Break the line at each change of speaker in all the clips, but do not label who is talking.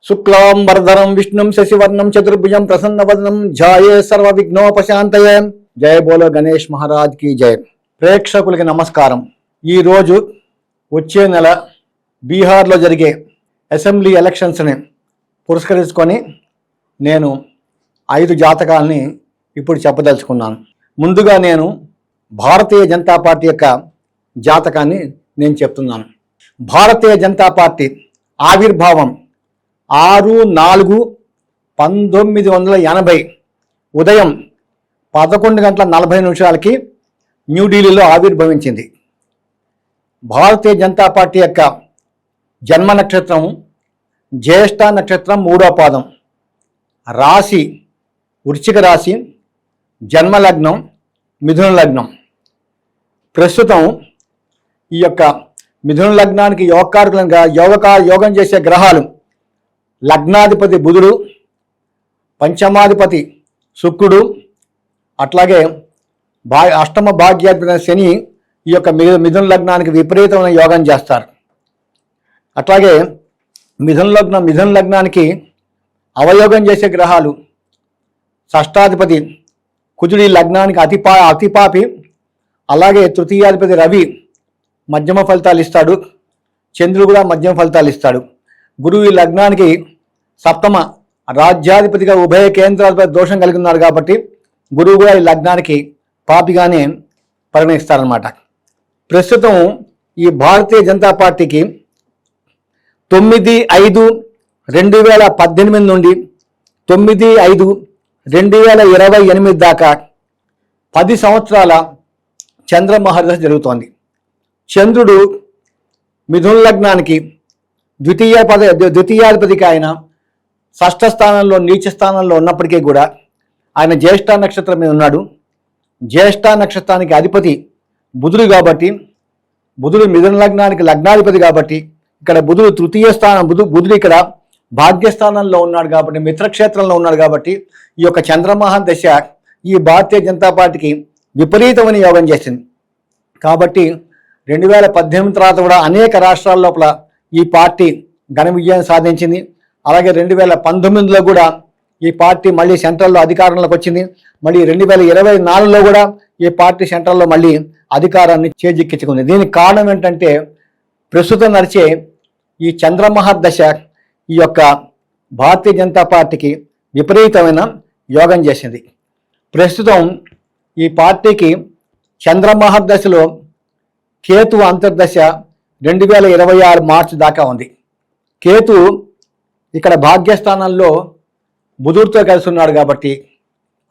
शुक्लांबरधरं विष्णुं शशिवर्णं चतुर्भुजं प्रसन्नवदनं ध्याये सर्वविघ्नोपशांतये। जय बोलो गणेश महाराज की जय। ప్రేక్షకులకి నమస్కారం। ఈ రోజు వచ్చే నెల బీహార్లో జరిగే అసెంబ్లీ ఎలక్షన్స్ని పురస్కరించుకొని నేను 5 జాతకాలని ఇప్పుడు చెప్పదలుచుకున్నాను। ముందుగా నేను భారతీయ జనతా పార్టీ యొక్క జాతకాన్ని నేను చెప్తున్నాను। భారతీయ జనతా పార్టీ ఆవిర్భావం 6/4/1980 ఉదయం 11:40 న్యూఢిల్లీలో ఆవిర్భవించింది। భారతీయ జనతా పార్టీ యొక్క జన్మ నక్షత్రం జ్యేష్ఠ నక్షత్రం 3వ పాదం, రాశి వృశ్చిక రాశి, జన్మ లగ్నం మిథున లగ్నం। ప్రస్తుతం ఈ యొక్క మిథున లగ్నానికి యోగకారకులుగా యోగం చేసే గ్రహాలు లగ్నాధిపతి బుధుడు, పంచమాధిపతి శుక్రుడు, అట్లాగే అష్టమ భాగ్యాధిపతి శని ఈ యొక్క మిథున లగ్నానికి విపరీతమైన యోగం చేస్తారు। అట్లాగే మిథున లగ్నానికి అవయోగం చేసే గ్రహాలు షష్టాధిపతి కుజుడి లగ్నానికి అతిపాపి, అలాగే తృతీయాధిపతి రవి మధ్యమ ఫలితాలు ఇస్తాడు, చంద్రుడు కూడా మధ్యమ ఫలితాలు ఇస్తాడు। గురువు ఈ లగ్నానికి సప్తమ రాజ్యాధిపతిగా ఉభయ కేంద్రాధిపతి దోషం కలిగి ఉన్నారు కాబట్టి గురువు కూడా ఈ లగ్నానికి పాపిగానే పరిగణిస్తారనమాట। ప్రస్తుతం ఈ భారతీయ జనతా పార్టీకి 9/5/2018 నుండి 9/5/2028 దాకా 10 సంవత్సరాల చంద్ర మహర్దశ జరుగుతోంది। చంద్రుడు మిథున లగ్నానికి ద్వితీయాధిపతికి ఆయన షష్ఠ స్థానంలో నీచ స్థానంలో ఉన్నప్పటికీ కూడా ఆయన జ్యేష్ఠ నక్షత్రం మీద ఉన్నాడు। జ్యేష్ఠ నక్షత్రానికి అధిపతి బుధుడు కాబట్టి, బుధుడు మిథున లగ్నానికి లగ్నాధిపతి కాబట్టి ఇక్కడ బుధుడు తృతీయ స్థానం, బుధుడు ఇక్కడ భాగ్యస్థానంలో ఉన్నాడు కాబట్టి, మిత్రక్షేత్రంలో ఉన్నాడు కాబట్టి ఈ యొక్క చంద్రమోహన్ దశ ఈ భారతీయ జనతా పార్టీకి విపరీతమైన యోగం చేసింది। కాబట్టి 2018 తర్వాత కూడా అనేక రాష్ట్రాల లోపల ఈ పార్టీ ఘన విజయం సాధించింది। అలాగే 2019లో కూడా ఈ పార్టీ మళ్ళీ సెంట్రల్లో అధికారంలోకి వచ్చింది। మళ్ళీ 2024లో కూడా ఈ పార్టీ సెంట్రల్లో మళ్ళీ అధికారాన్ని చేజిక్కించుకుంది। దీనికి కారణం ఏంటంటే ప్రస్తుతం నడిచే ఈ చంద్రమహర్దశ ఈ యొక్క భారతీయ జనతా పార్టీకి విపరీతమైన యోగం చేసింది। ప్రస్తుతం ఈ పార్టీకి చంద్రమహర్దశలో కేతు అంతర్దశ 2026 మార్చి దాకా ఉంది। కేతు ఇక్కడ భాగ్యస్థానంలో బుధుడితో కలిసి ఉన్నాడు కాబట్టి,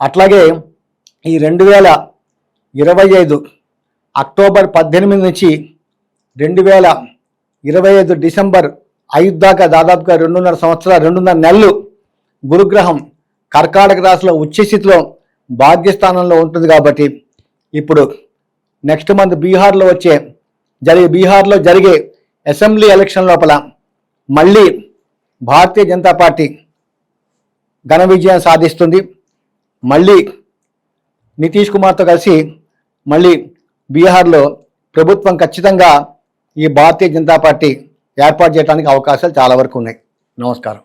అట్లాగే ఈ 2025 అక్టోబర్ 18 నుంచి 2025 డిసెంబర్ 5 దాకా దాదాపుగా 2.5 నెలలు గురుగ్రహం కర్కాటక రాశిలో ఉచ్చస్థితిలో భాగ్యస్థానంలో ఉంటుంది కాబట్టి ఇప్పుడు నెక్స్ట్ మంత్ బీహార్లో జరిగే అసెంబ్లీ ఎలక్షన్ లోపల మళ్ళీ భారతీయ జనతా పార్టీ ఘన విజయం సాధిస్తుంది। మళ్ళీ నితీష్ కుమార్తో కలిసి మళ్ళీ బీహార్లో ప్రభుత్వం ఖచ్చితంగా ఈ భారతీయ జనతా పార్టీ ఏర్పాటు చేయడానికి అవకాశాలు చాలా వరకు ఉన్నాయి। నమస్కారం।